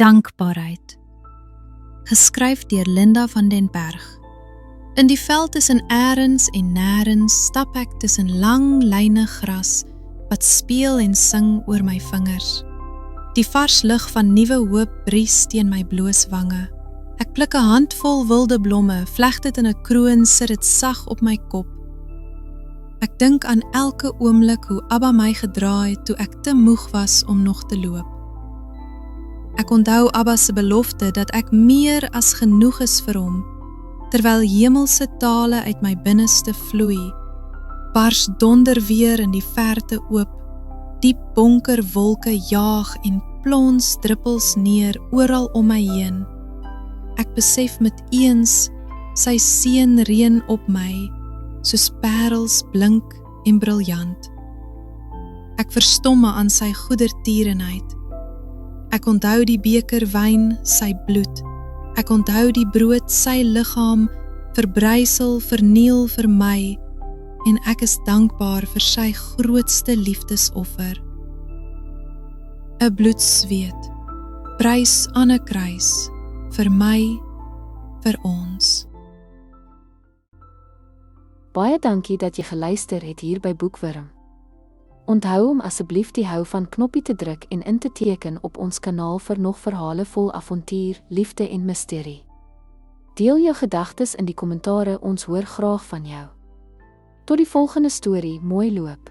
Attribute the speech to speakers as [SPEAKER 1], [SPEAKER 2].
[SPEAKER 1] Dankbaarheid. Geskryf deur Linda van den Berg. In die veld tussen eerens en nêrens stap ek tussen lang lyne gras wat speel en sing oor my vingers. Die vars lug van nuwe hoop bries teen my bloos wange. Ek pluk 'n handvol wilde blomme, vleg dit in 'n kroon, sit dit sag op my kop. Ek dink aan elke oomblik hoe Abba my gedra het toe ek te moeg was om nog te loop. Ek onthou Abba se belofte dat ek meer as genoeg is vir hom, terwyl hemelse tale uit my binneste vloei, bars donder weer in die verte oop, diep donker wolke jaag en plons druppels neer oral om my heen. Ek besef met eens sy seën reën op my, soos parels blink en briljant. Ek verstomme aan sy goedertierenheid. Ek onthou die beker wyn, sy bloed. Ek onthou die brood, sy liggaam, verbrysel, verniel vir my, en ek is dankbaar vir sy grootste liefdesoffer. 'n bloedsweet, prys aan 'n kruis, vir my, vir ons.
[SPEAKER 2] Baie dankie dat jy geluister het hier by Boekwurm. Onthou om asseblief die hou van knoppie te druk en in te teken op ons kanaal vir nog verhale vol avontuur, liefde en misterie. Deel jou gedagtes in die kommentare, ons hoor graag van jou. Tot die volgende storie, mooi loop.